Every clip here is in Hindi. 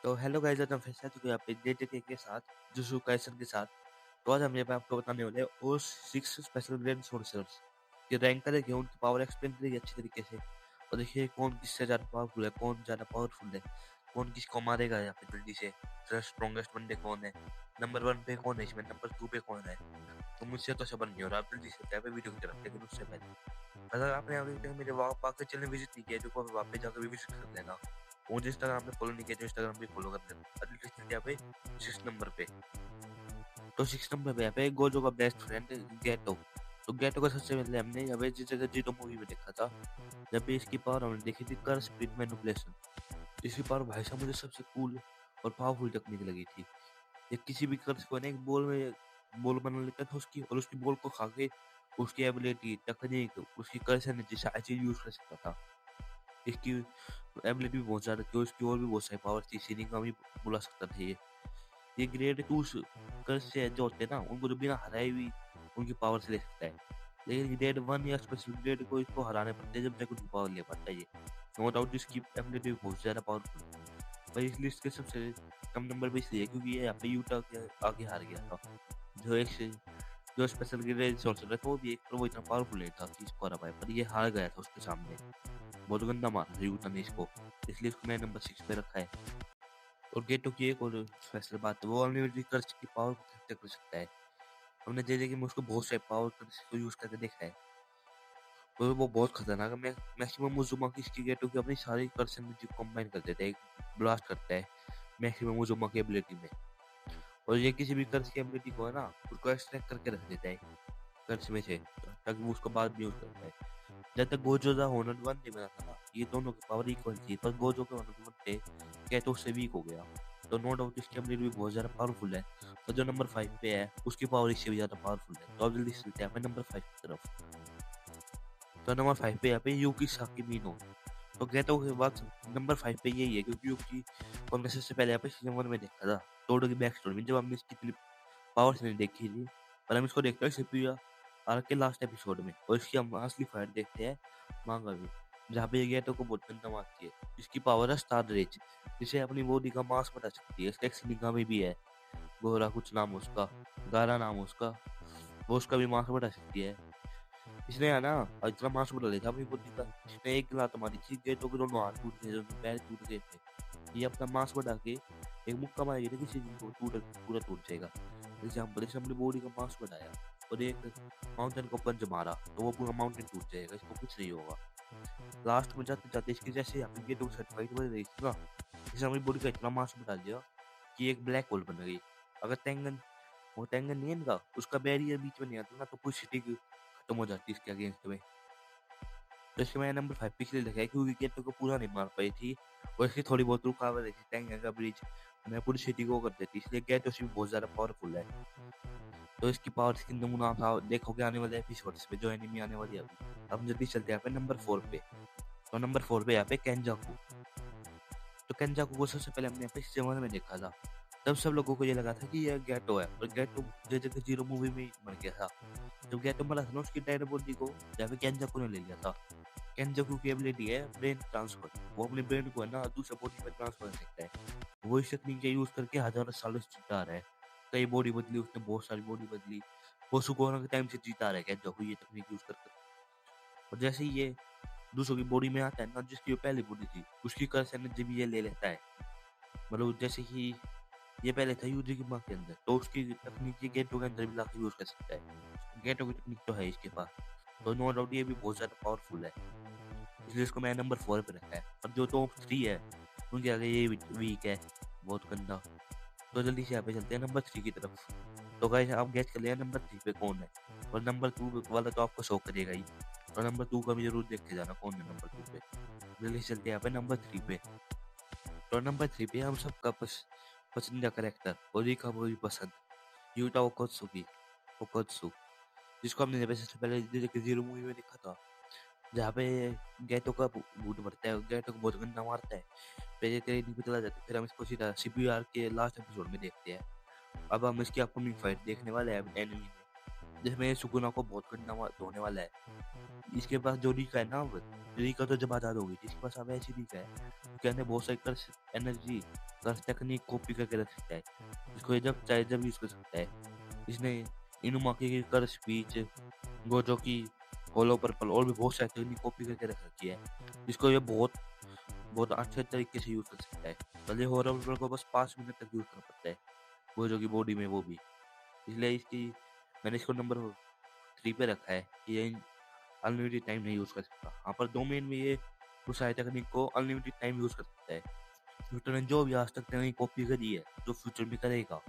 तो हेलो गाइस, आज हम फिर से आ चुके हैं आपके जेटीके के साथ, जुजू काइसन के साथ। तो आज हम यहाँ पे आपको बताने वाले हैं ओस 6 स्पेशल ग्रेड सोर्सर्स की रैंक करेंगे, उनकी पावर एक्सप्लेन करेंगे अच्छी तरीके से। और देखिए कौन किससे ज़्यादा पावरफुल है, कौन ज़्यादा पावरफुल है, कौन किसको मारेगा यहाँ पे जल्दी से। स्ट्रॉन्गेस्ट बंदे कौन है, नंबर 1 पे कौन है, इसमें नंबर 2 पे कौन है। तो मुझसे तो सब नहीं हो रहा, आप जल्दी से जाए वीडियो की तरफ। लेकिन उससे पहले अगर आपने अभी तक मेरे वापस चैनल विजिट नहीं किया तो वहाँ पे जाकर भी विजिट कर लेना। मुझे इंस्टाग्राम पे फॉलो नहीं किया तो इंस्टाग्राम पे फॉलो कर लेना। अगली लिस्ट यहाँ पे 6 नंबर पे। तो 6 नंबर पे यहाँ पे गोजो का बेस्ट फ्रेंड गेटो। तो गेटो का सबसे पहले हमने यहाँ पे जिस जगह जीतो मूवी में देखा था, जब भी इसकी पावर हमने देखी थी कर स्पीड मैनिपुलेशन। इसकी पावर भाई साहब मुझे सबसे कूल और पावरफुल टेक्निक लगी थी। ये किसी भी कर्स को ना एक बॉल में बॉल बना लेता था उसकी, और उसकी बॉल को खा के उसकी एबिलिटी टेक्निक उसकी कर्स एनर्जी सारी चीज यूज कर सकता था। इसकी एबिलिटी भी बहुत ज़्यादा थी और इसकी और भी बहुत सारी पावर थी, सीलिंग का भी बुला सकता था ये ग्रेड 2 कर्स से जो होते हैं ना, उनको तो बिना हराए भी उनकी पावर से ले सकता है। लेकिन ग्रेड 1 या स्पेशल ग्रेड को इसको हराने पड़ते हैं, जब तक उनकी पावर ले पाता है ये। नो डाउट इसकी एबिलिटी बहुत ज़्यादा पावरफुल है। पर इस लिस्ट के सबसे कम नंबर पे इसलिए क्योंकि ये यहाँ पे यूटा के आगे हार गया था। जो एक से जो स्पेशल ग्रेड सॉर्सर था वो भी एक, पर वो इतना पावरफुल नहीं था कि इसको हरा पाए, पर ये हार गया था उसके सामने। बहुत गंदा मारा था यूटा ने इसको, इसलिए इसको मैंने नंबर 6 पे रखा है। और गेटो की एक और स्पेशल बात है, वो अनलिमिटेड कर्स की पावर को खर्चा कर सकता है। हमने जैसे कि मैं उसको बहुत सारे पावर कर्स को यूज करके देखा है, तो वो बहुत खतरनाक है। मैक्सिमम उजुमाकी इसकी गेटो की अपनी सारी कर्स एनर्जी कंबाइन कर देता है, एक ब्लास्ट करता है मैक्सिमम उजुमाकी एबिलिटी में। और ये किसी भी कर्स की एबिलिटी को है ना, उसको एक्सट्रैक्ट करके रख देता है कर्स में से, ताकि वो उसको बाद में यूज कर पाए। जब तक गोजो दा होनर 1 नहीं बना था ना, ये दोनों की पावर इक्वल थी, पर गोजो के होनर 1 थे क्या तो उससे वीक हो गया। तो नो डाउट इसकी एबिलिटी भी बहुत ज़्यादा पावरफुल है। और जो नंबर 5 पे है उसकी पावर इससे भी ज़्यादा पावरफुल है। तो अब जल्दी से चलते हैं अपने नंबर 5 की तरफ। तो नंबर 5 पे यहाँ पे यूकी साकिमिनो। तो गेटो के बाद नंबर 5 पे यही है, क्योंकि यूकी को हमने सबसे पहले यहाँ पे सीजन 1 में देखा था, टोडो की बैक स्टोरी में, जब हमने इसकी क्लिप पावर्स नहीं देखी थी। पर हम इसको देखते हैं सीपीयू आर्क के लास्ट एपिसोड में, और इसकी हम असली फाइट देखते हैं मांगा में, जहाँ पे ये गेटो को बहुत गंदा मारती है। इसकी पावर है स्टार रेज, जिसे अपनी बॉडी का मास बढ़ा सकती है। इसका एक सिलिंगा में भी है, गोरा कुछ नाम उसका, गारा नाम उसका, वो उसका भी मास बढ़ा सकती है। इसने है ना इतना मास बढ़ा लिया था अपनी बॉडी का, इसने एक लात मारी थी, गेटो के दोनों हाथ टूट गए, दोनों पैर टूट गए थे। ये अपना मास बढ़ा के एक मुक्का मारेगी ना किसी दिन को टूट पूरा टूट जाएगा। एग्जाम्पल इसने अपनी बॉडी का मास बढ़ाया और एक माउंटेन को पंच मारा, तो वो पूरा माउंटेन टूट जाएगा, इसको कुछ नहीं होगा। लास्ट में जाते जाते इसकी जैसे यहाँ पे गेटो सर्टिफाइड बन रही थी ना, इसने अपनी बॉडी का इतना मास बढ़ा दिया कि एक ब्लैक होल बन गई। अगर टेंगन, वो टेंगन नहीं है इनका, उसका बैरियर बीच में नहीं आता ना, तो पूरी सिटी खत्म हो जाती है इसके अगेंस्ट में। तो इसके मैंने नंबर 5 पिछले देखा है, क्योंकि गेटो को पूरा नहीं मार पाई थी, और इसकी थोड़ी बहुत रुकावट देखी टेंगन का ब्रिज मैं पूरी सिटी को कर देती, इसलिए गेटो से भी बहुत ज्यादा पावरफुल है। तो इसकी पावर स्किन नमूना आप देखोगे आने वाले एपिसोड्स में, जो एनिमी आने वाली है अभी। अब जल्दी चलते हैं यहाँ पे नंबर 4 पे। तो नंबर 4 पे यहाँ पे केंजाकू। तो केंजाकू को सबसे पहले हमने यहाँ पे सीजन 1 में देखा था। तब सब लोगों को ये लगा था कि यह गेटो है, और गेटो जगह जीरो मूवी में मर गया था। जब गेटो मरा था ना, उसकी डेड बॉडी को यहाँ पे केंजाकू ने ले लिया था। केंजाकू की एबिलिटी है ब्रेन ट्रांसफर, वो अपने ब्रेन को है ना दूसरे बॉडी में ट्रांसफर कर सकता है। वो इस टेक्निक का यूज करके हजारों सालों से जीता आ रहा है। कई बॉडी बदली उसने, बहुत सारी बॉडी बदली, वो सुकोना के टाइम से जीता आ रहा है केंजाकू ये टेक्निक यूज कर। और जैसे ही ये दूसरों की बॉडी में आता है ना, जिसकी वो पहली बॉडी थी उसकी कर्स एनर्जी भी ये ले लेता है। मतलब जैसे कि ये पहले था यूजी की माँ के अंदर, तो उसकी तकनीक ये गेटो के अंदर भी लाके यूज कर सकता है। गेटो की तकनीक तो है इसके पास, तो नो डाउट ये भी बहुत ज्यादा पावरफुल है, इसलिए इसको मैं नंबर 4 पे रखा है। और जो टॉप 3 है उनके आगे ये वीक है, बहुत गंदा। तो जल्दी से यहाँ पे चलते हैं नंबर 3 की तरफ। तो गाइस आप गेस कर लिया नंबर 3 पे कौन है, और नंबर 2 वाला तो आपको शो करेगा ही, और नंबर 2 का भी जरूर देख के जाना कौन है नंबर 2 पे। जल्दी से चलते हैं यहाँ पे नंबर 3 पे। तो नंबर 3 पे हम सबका पसंदीदा करेक्टर और एक का वो भी पसंद, यूटा ओकोत्सुकी, ओकोत्सु, जिसको हमने जब सबसे पहले जीरो मूवी में देखा था, जहाँ पे गेटो का भूत भरता है, गेटो को बहुत गंदा मारता है, फिर ये ट्रेनिंग पे चला जाता है। फिर हम इसको सीधा सीपीआर के लास्ट एपिसोड में देखते हैं। अब हम इसकी अपकमिंग फाइट देखने वाले हैं एनिमी में, जिसमें सुकुना को बहुत गंदा धोने वाला है। इसके पास जो रीका है ना, अब रीका तो जब आजाद हो गई थी, इसके पास अब ऐसी रीका है, उसके अंदर बहुत सारी कर्स एनर्जी कर्स टेक्निक कॉपी करके रख सकता है, जिसको ये जब चाहे जब यूज़ कर सकता है। इसने इनुमाकी की कर्स स्पीच, गोजो की होलो पर्पल और भी बहुत सारी टेक्निक कॉपी करके रख रखी है, जिसको ये बहुत बहुत अच्छे तरीके से यूज़ कर सकता है। भले होलो पर्पल को बस 5 मिनट तक यूज़ कर सकता है, गोजो की बॉडी में वो भी। इसलिए इसकी मैंने इसको नंबर 3 पे रखा है कि ये अनलिमिटेड टाइम नहीं यूज़ कर सकता। हाँ, पर डोमेन में ये उस सारी टेक्निक को अनलिमिटेड टाइम यूज़ कर सकता है। न्यूटन ने जो भी आज तक टेक्निक कॉपी करी है, जो फ्यूचर में करेगा,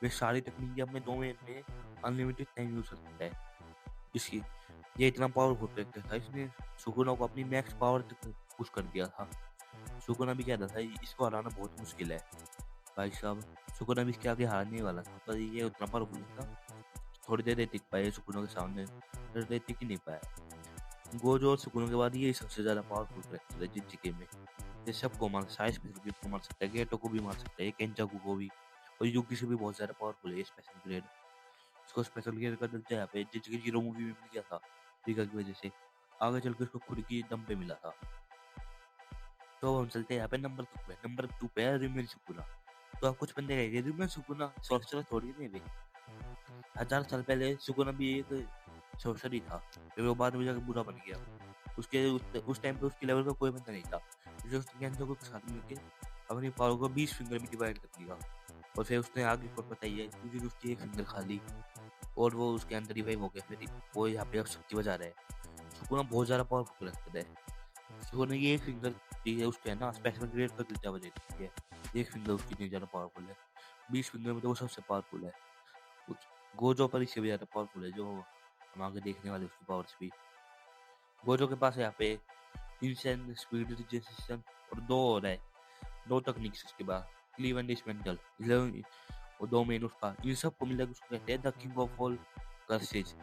वे सारी तकनीकें अपने डोमेन में अनलिमिटेड टाइम यूज़ कर सकता है। इसकी ये इतना पावरफुल कैरेक्टर था, इसने सुकुना को अपनी मैक्स पावर तक पुश कर दिया था। सुकुना भी कहता था इसको हराना बहुत मुश्किल है भाई साहब। सुकुना भी इसके आगे हारने वाला था, पर ये उतना पावरफुल था, थोड़ी देर टिक पाए सुकुना के सामने, फिर टिक ही नहीं पाया। गोजो और सुकुना के बाद ये सबसे ज़्यादा पावरफुल कैरेक्टर है जिंजिके में। ये सबको मार साइज स्पेशल को मार सकता है, गेटो को भी मार सकता है, केंचाकू को भी, और युगी से भी बहुत ज़्यादा पावरफुल है ये स्पेशल ग्रेड। इसको स्पेशल ग्रेड का दर्जा यहाँ पे जिंजिके जीरो मूवी में मिल गया था रीगा की वजह से, आगे चल के उसको खुद की दम पे मिला था। तो अब हम चलते हैं यहाँ पे नंबर 2 पे है रिमेन सुकुना। तो आप कुछ बंदे कहेंगे रिमेन सुकुना सॉर्सरर थोड़ी नहीं भाई, 1000 साल पहले सुकुना भी एक सॉर्सर ही था, फिर वो बाद में जाकर बुरा बन गया। उसके उस टाइम पे उसके लेवल का कोई बंदा नहीं था, जो उसने गेंजो के साथ मिलके अपनी पावर को 20 फिंगर में डिवाइड कर दिया, और फिर उसने आगे को बताई है क्योंकि उसकी एक फिंगर खा ली और वो उसके अंदर रिवाइव हो गया। फिर वो यहाँ पे अब शक्ति बजा रहा है। सुकुना बहुत ज़्यादा पावरफुल लगता है। सुकुना की एक फिंगर दी है उसके, है ना, स्पेशल ग्रेड का दर्जा बजा देती है। एक फिंगर उसकी इतनी ज़्यादा पावरफुल है, 20 फिंगर में तो वो सबसे पावरफुल है। कुछ गोजो पर इससे भी ज़्यादा पावरफुल है, जो हम आगे देखने वाले उसकी पावर्स भी। गोजो के पास यहाँ पे इंसेंट स्पीड रिजेक्शन और दो और है, दो तकनीक उसके बाद क्लीव एंड डिसमेंटल, वो दो मेन उसका, इन सब को मिलाकर उसको कहते हैं the king of all curses.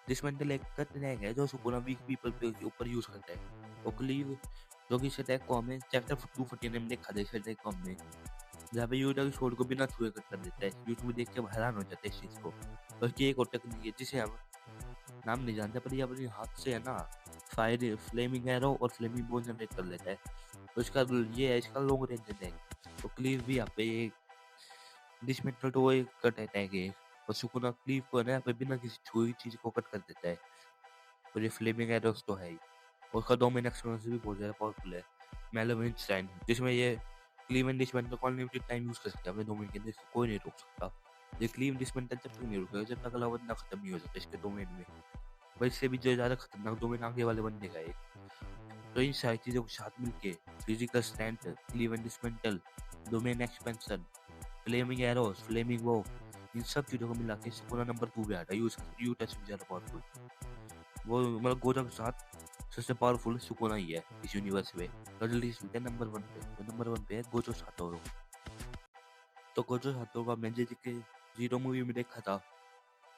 Dismantle एक अटैक है जो सुकुना वीक पीपल पे ऊपर यूज करता है, और क्लीव जो कि इस अटैक को हमें चैप्टर 249 में देखा था, इस अटैक को हमने, जहाँ पे यूटा की स्वord को बिना छुए कट कर देता है। यूट्यूब देख के हैरान हो जाते हैं इस चीज को। तो इसकी एक और टेक्निक है जिसे हम नाम नहीं जानते, पर ये अपने हाथ से, है ना, फायर फ्लेमिंग एरो और फ्लेमिंग बोन जनरेट कर लेता है। तो इसका ये है, इसका लॉन्ग रेंज अटैक। तो क्लीव भी यहाँ पे डिसमेंटल तो वो एक कट अटैक है, और सुकुना क्लीव को ना यहाँ पे बिना किसी छुई चीज को कट कर देता है। और ये फ्लेमिंग एरोस तो है ही, और उसका डोमेन एक्सप्लोजन भी बहुत ज़्यादा पावरफुल है, मेलोविन स्टाइन, जिसमें ये क्लीव एंड डिसमेंटल को अनलिमिटेड टाइम यूज कर सकते हैं अपने डोमेन के अंदर, इसको कोई नहीं रोक सकता। ये क्लीव डिसमेंटल जब तक नहीं रुकेगा जब तक अगला बंदा खत्म नहीं हो जाता इसके डोमेन में। वही इससे भी जो ज़्यादा खतरनाक डोमेन आगे वाले बंदे का है। तो इन सारी चीज़ों के साथ मिलके physical strength, cleave and dismantle, domain expansion, flaming arrows, flaming वो, इन सब चीज़ों को मिला के पूरा नंबर 2 पे आता है। यू टच भी ज़्यादा पावरफुल, वो मतलब गोजो के साथ सबसे पावरफुल सुकुना ही है इस यूनिवर्स में। तो जल्दी से है नंबर 1 पे, तो नंबर 1 पे है गोजो सातोरू। तो गोजो सातोरू का मैं जेजे के जीरो मूवी में देखा था,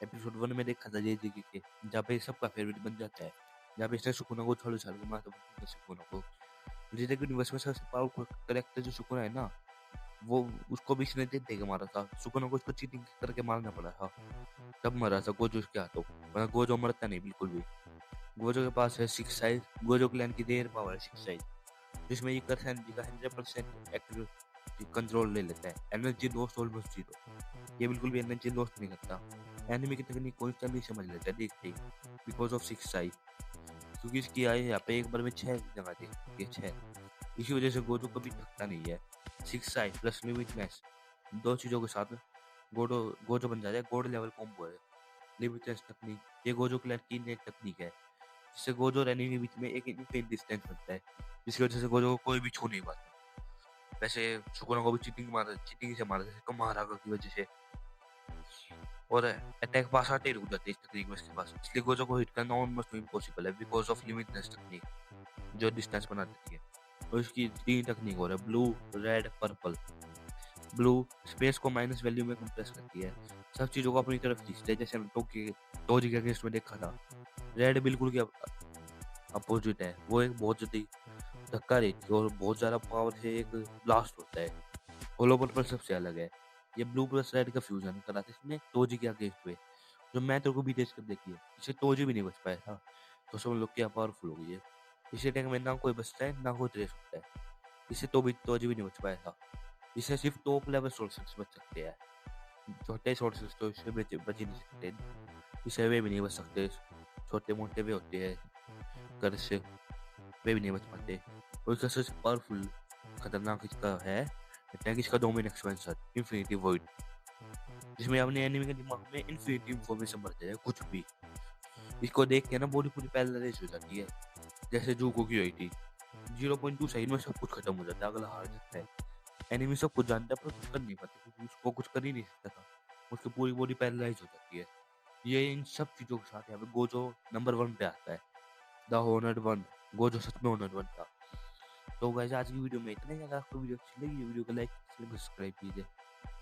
एपिसोड 1 में देखा था जेजे के, जहाँ पे सबका फेवरेट बन जाता है, जहाँ पे इसने सुकुना को छोड़ छाड़ के मारता है सुकुना को। जेजे के यूनिवर्स में सबसे पावरफुल कैरेक्टर जो सुकुना है ना, वो उसको भी इसने दे के मारा था। सुकुना को उसको चीटिंग करके मारना पड़ा था, तब मरा था गोजो उसके हाथों, वरना गोजो मरता नहीं बिल्कुल भी। गोजो के पास है 6 साइज, गोजो क्लैन की रेयर पावर है 6 साइज, जिसमें ये कर एनर्जी का 100% एक्टिव कंट्रोल ले लेता है। एनर्जी लॉस्ट ऑलमोस्ट जीरो, ये बिल्कुल भी एनर्जी लॉस्ट नहीं करता। एनिमी की तकनीक को इंस्टेंटली समझ लेता है देखते ही, बिकॉज ऑफ 6 साइज, क्योंकि इसकी आई यहाँ पे एक बार में 6 जगह थे, ये 6, इसी वजह से गोजो कभी थकता नहीं है। 6 साइज प्लस लिमिटनेस, दो चीज़ों के साथ गोजो गोजो बन जाता है गोल्ड लेवल कॉम्बो है। लिमिटनेस तकनीक, ये गोजो क्लैन की एक टेक्निक है, जिससे गोजो और एनिमी के बीच में एक इनफिनिट डिस्टेंस बनता है, जिसकी वजह से गोजो को कोई भी छू नहीं पाता। वैसे सुकुना को भी चीटिंग से मारा, जैसे कमारागा की वजह से, और अटैक पास आते ही रुक जाते हैं इस तकनीक में इसके पास, इसलिए गोजो को हिट करना ऑलमोस्ट इम्पॉसिबल है बिकॉज ऑफ लिमिटनेस तकनीक, जो डिस्टेंस बना देती है। और इसकी 3 टेक्निक हो रहा है, blue, red, purple. Blue space को माइनस वैल्यू में कंप्रेस करती है, सब चीज़ों को अपनी तरफ खींचते हैं, जैसे हम टोजी के अगेंस्ट में देखा था। रेड बिल्कुल की अपोजिट है, वो एक बहुत जल्दी धक्का देती है और बहुत ज़्यादा पावर से एक ब्लास्ट होता है। होलो पर्पल सबसे अलग है, ये ब्लू प्लस रेड का फ्यूजन करा था इसने टोजी के अगेंस्ट में, जो मैं तेरे को भी टेस्ट कर देखी है, इसे टोजी भी नहीं बच पाया था। तो समझ लो क्या पावरफुल हो गई है। इसी टाइम में ना कोई बचता है ना कोई ट्रेस होता है, इससे तो भी टोजी भी नहीं बच पाया था। इससे सिर्फ टॉप लेवल सोर्सेस बच सकते हैं। छोटे सोर्सेस तो इससे बच ही नहीं सकते। इससे वे भी नहीं बच सकते। छोटे मोटे वे होते हैं कर्ज से, वे भी नहीं बच पाते। और इसका सबसे पावरफुल खतरनाक इसका है टैंक, इसका डोमेन एक्सपेंसर इन्फिनिटी वॉइड, जिसमें अपने एनिमी के दिमाग में इन्फिनिटी इंफॉर्मेशन भर जाए कुछ भी। इसको देख के ना बॉडी पूरी पैरालाइज हो जाती है, जैसे जूको की हुई थी। 0.2 सेकंड में सब कुछ खत्म हो जाता है, अगला हार जाता है। एनिमी सब कुछ जानता है पर कुछ कर नहीं पाता, क्योंकि उसको कुछ कर ही नहीं सकता था। उसकी पूरी बॉडी पैरालाइज हो जाती है। ये इन सब चीज़ों के साथ यहाँ पे गोजो नंबर 1 पे आता है, द होनर्ड वन। गोजो सच में होनर्ड वन था। तो गाइस आज की वीडियो में इतना ही। अगर आपको वीडियो अच्छी लगी वीडियो को लाइक सब्सक्राइब कीजिए,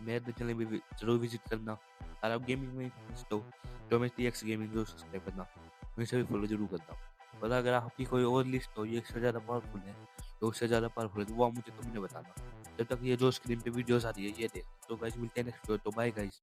मेरे चैनल में भी जरूर विजिट करना। और आप गेमिंग में इंटरेस्ट हो तो मैं TX गेमिंग जरूर सब्सक्राइब करना, मुझे भी फॉलो जरूर करना। और अगर आपकी कोई और लिस्ट हो ये इससे ज़्यादा पावरफुल है, तो उससे ज़्यादा पावरफुल है, तो वो आप मुझे कमेंट में बताना। जब तक ये जो स्क्रीन पे वीडियोस आ रही है ये देख। तो गाइस मिलते हैं नेक्स्ट वीडियो, तो बाय गाइस।